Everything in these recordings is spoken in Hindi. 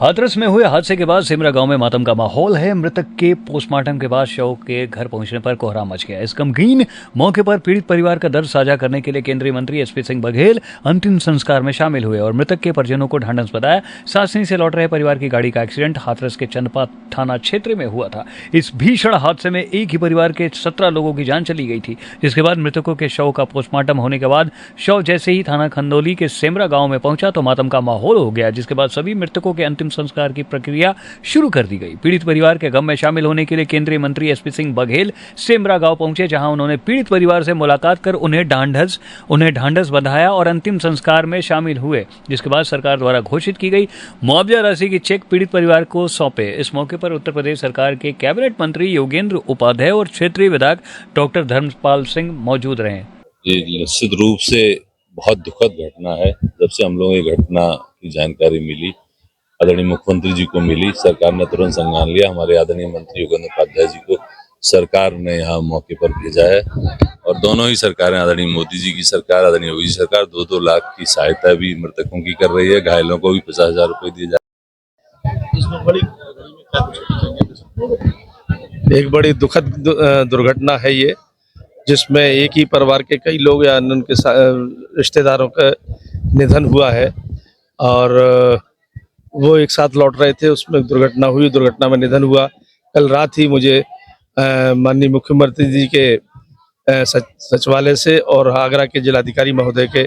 हाथरस में हुए हादसे के बाद सिमरा गांव में मातम का माहौल है। मृतक के पोस्टमार्टम के बाद शव के घर पहुंचने पर कोहराम मच गया। इस गमगीन मौके पर पीड़ित परिवार का दर्द साझा करने के लिए केंद्रीय मंत्री एसपी सिंह बघेल अंतिम संस्कार में शामिल हुए और मृतक के परिजनों को ढांढस बताया। सासनी से लौट रहे परिवार की गाड़ी का एक्सीडेंट हाथरस के चंदपा थाना क्षेत्र में हुआ था। इस भीषण हादसे में एक ही परिवार के 17 लोगों की जान चली गई थी, जिसके बाद मृतकों के शव का पोस्टमार्टम होने के बाद शव जैसे ही थाना खंदौली के सेमरा गांव में पहुंचा तो मातम का माहौल हो गया, जिसके बाद सभी मृतकों के अंतिम संस्कार की प्रक्रिया शुरू कर दी गई। पीड़ित परिवार के गम में शामिल होने के लिए केंद्रीय मंत्री एसपी सिंह बघेल सेमरा गांव पहुंचे, जहां उन्होंने पीड़ित परिवार से मुलाकात कर उन्हें ढांढस बंधाया और अंतिम संस्कार में शामिल हुए, जिसके बाद सरकार द्वारा घोषित की गई मुआवजा राशि की चेक पीड़ित परिवार को सौंपे। इस मौके पर उत्तर प्रदेश सरकार के कैबिनेट मंत्री योगेंद्र उपाध्याय और क्षेत्रीय विधायक डॉक्टर धर्मपाल सिंह मौजूद रहे। ये निश्चित रूप से बहुत दुखद घटना है। जब से हम लोगों को घटना की जानकारी मिली, आदरणीय मुख्यमंत्री जी को मिली, सरकार ने तुरंत संज्ञान लिया। हमारे आदरणीय मंत्री योगेंद्र उपाध्याय जी को सरकार ने यहाँ मौके पर भेजा है और दोनों ही सरकारें, आदरणीय मोदी जी की सरकार, आदरणीय योगी जी सरकार 2-2 लाख की सहायता भी मृतकों की कर रही है। घायलों को भी 50,000 रुपए दिए जा रहे। एक बड़ी दुखद दुर्घटना है ये, जिसमें एक ही परिवार के कई लोग या उनके रिश्तेदारों का निधन हुआ है और वो एक साथ लौट रहे थे, उसमें दुर्घटना हुई, दुर्घटना में निधन हुआ। कल रात ही मुझे माननीय मुख्यमंत्री जी के सचिवालय से और आगरा के जिलाधिकारी महोदय के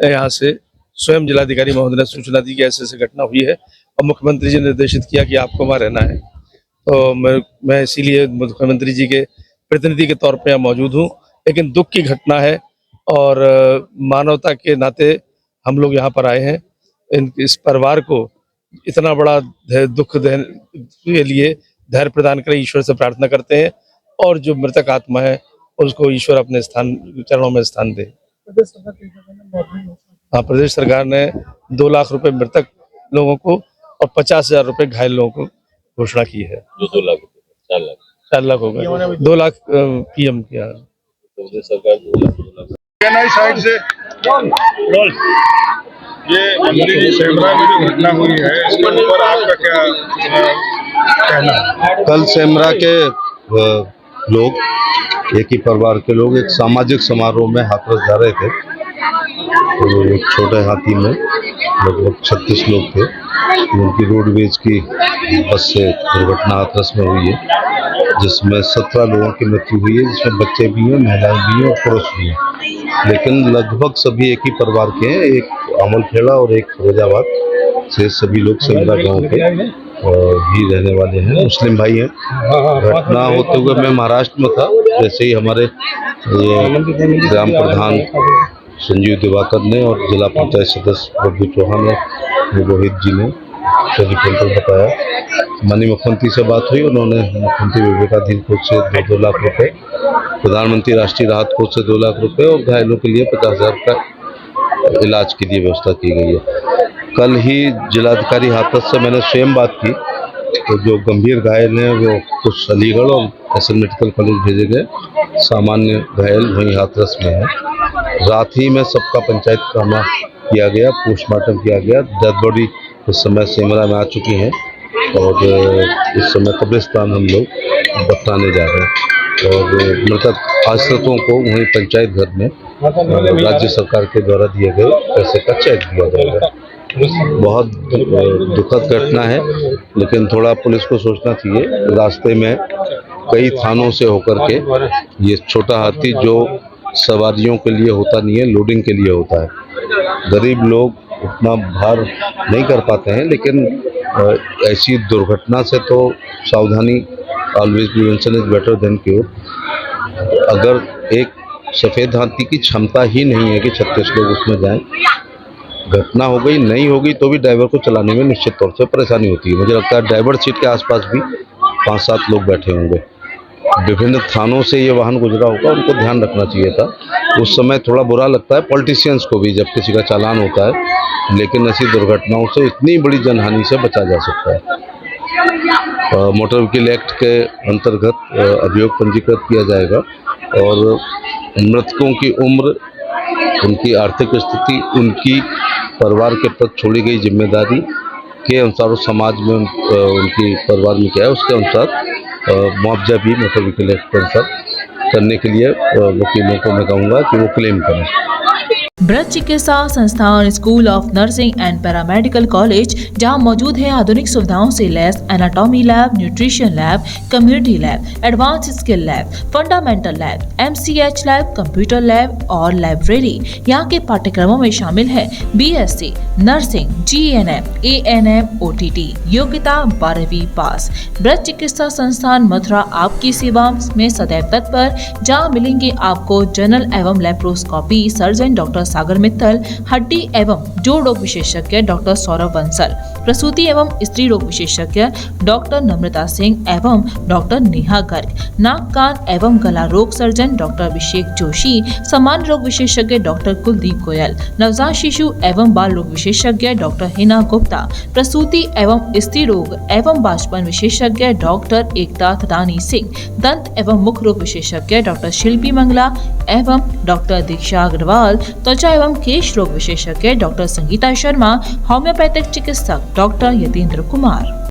यहाँ से स्वयं जिलाधिकारी महोदय ने सूचना दी कि ऐसे घटना हुई है और मुख्यमंत्री जी ने निर्देशित किया कि आपको वहाँ रहना है। तो मैं इसीलिए मुख्यमंत्री जी के प्रतिनिधि के तौर पर यहाँ मौजूद हूँ। लेकिन दुख की घटना है और मानवता के नाते हम लोग यहाँ पर आए हैं। इस परिवार को इतना बड़ा दुख के लिए धैर्य प्रदान करें, ईश्वर से प्रार्थना करते हैं और जो मृतक आत्मा है उसको ईश्वर अपने चरणों में स्थान दे। हाँ, प्रदेश सरकार ने 2 लाख रुपए मृतक लोगों को और 50,000 रुपए घायल लोगों को घोषणा की है। 2 लाख रुपए, 4 लाख हो गए, 2 लाख पीएम किया प्रदेश सरकार 2 लाख। साइड से ये सेमरा में जो घटना हुई है, इसके ऊपर आपका क्या कहना? कल सेमरा के लोग, एक ही परिवार के लोग एक सामाजिक समारोह में हाथरस जा रहे थे। तो एक छोटे हाथी में लगभग 36 लोग थे। उनकी रोडवेज की बस से दुर्घटना हाथरस में हुई है, जिसमें 17 लोगों की मृत्यु हुई है, जिसमें बच्चे भी हैं, महिलाएं भी हैं और पुरुष भी हैं। लेकिन लगभग सभी एक ही परिवार के हैं, एक अमलखेड़ा और एक फिरोजाबाद से सभी लोग सेमरा गांव के ही रहने वाले हैं, मुस्लिम भाई हैं। घटना होते हुए मैं महाराष्ट्र में था, जैसे ही हमारे ये ग्राम प्रधान संजीव दिवाकर ने और जिला पंचायत सदस्य प्रभु चौहान और रोहित जी ने टेलीफोन पर बताया। माननीय मुख्यमंत्री से बात हुई, उन्होंने मुख्यमंत्री विवेकाधीन कोष से 2-2 लाख रुपए, प्रधानमंत्री राष्ट्रीय राहत कोष से 2 लाख रुपए और घायलों के लिए 50,000 का इलाज के लिए व्यवस्था की गई है। कल ही जिलाधिकारी हाथरस से मैंने स्वयं बात की, तो जो गंभीर घायल हैं वो कुछ अलीगढ़ और एसएन मेडिकल कॉलेज भेजे गए, सामान्य घायल वहीं हाथरस में है। रात ही में सबका पंचायतनामा किया गया, पोस्टमार्टम किया गया। डेड बॉडी इस समय सेमरा में आ चुकी हैं और इस समय कब्रिस्तान हम लोग दफनाने जा रहे हैं और मृतक आश्रितों को वहीं पंचायत घर में राज्य सरकार के द्वारा दिए गए पैसे का चेक दिया जाएगा। बहुत दुखद घटना है, लेकिन थोड़ा पुलिस को सोचना चाहिए। रास्ते में कई थानों से होकर के ये छोटा हाथी जो सवारियों के लिए होता नहीं है, लोडिंग के लिए होता है। गरीब लोग उतना भार नहीं कर पाते हैं, लेकिन ऐसी दुर्घटना से तो सावधानी, always prevention is better than cure. अगर एक सफ़ेद हाथी की क्षमता ही नहीं है कि 36 लोग उसमें जाएं, घटना हो गई नहीं होगी तो भी ड्राइवर को चलाने में निश्चित तौर से परेशानी होती है। मुझे लगता है ड्राइवर सीट के आसपास भी 5-7 लोग बैठे होंगे। विभिन्न थानों से ये वाहन गुजरा होगा, उनको ध्यान रखना चाहिए था। उस समय थोड़ा बुरा लगता है पॉलिटिशियंस को भी जब किसी का चालान होता है, लेकिन ऐसी दुर्घटनाओं से इतनी बड़ी जनहानि से बचा जा सकता है। मोटर व्हीकल एक्ट के अंतर्गत अभियोग पंजीकृत किया जाएगा और मृतकों की उम्र, उनकी आर्थिक स्थिति, उनकी परिवार के प्रति छोड़ी गई जिम्मेदारी के अनुसार उस समाज में उनकी परिवार में क्या है उसके अनुसार मुआवजा भी मोटर व्हीकल एक्सपेंसर करने के लिए वकीलों को मैं कहूँगा कि वो क्लेम करें। ब्रज चिकित्सा संस्थान school of nursing and paramedical college, जहां मौजूद है आधुनिक सुविधाओं से लैस anatomy lab, nutrition lab, community lab, advance skill lab, fundamental lab, MCH lab, computer lab और लाइब्रेरी। यहां के पाठ्यक्रमों में शामिल है BSc nursing, GNM, ANM, OTT, योग्यता 12वीं पास। ब्रज चिकित्सा संस्थान मथुरा आपकी सेवा में सदैव तत्पर, जहाँ मिलेंगे आपको जनरल एवं लेप्रोस्कोपी सर्जन डॉक्टर सागर मित्तल, हड्डी एवं जोड़ रोग विशेषज्ञ डॉक्टर सौरभ बंसल, प्रसूति एवं स्त्री रोग विशेषज्ञ डॉक्टर नम्रता सिंह एवं डॉक्टर नेहा गर्ग, नाक कान एवं गला रोग सर्जन डॉक्टर अभिषेक जोशी, सामान्य रोग विशेषज्ञ डॉक्टर कुलदीप गोयल, नवजात शिशु एवं बाल रोग विशेषज्ञ डॉक्टर हिना गुप्ता, प्रसूति एवं स्त्री रोग एवं बाष्पन विशेषज्ञ डॉक्टर एकता थदानी सिंह, दंत एवं मुख रोग विशेषज्ञ डॉक्टर शिल्पी मंगला एवं डॉक्टर दीक्षा अग्रवाल, त्वचा एवं केश रोग विशेषज्ञ डॉक्टर संगीता शर्मा, होम्योपैथिक चिकित्सक डॉक्टर यतीन्द्र कुमार।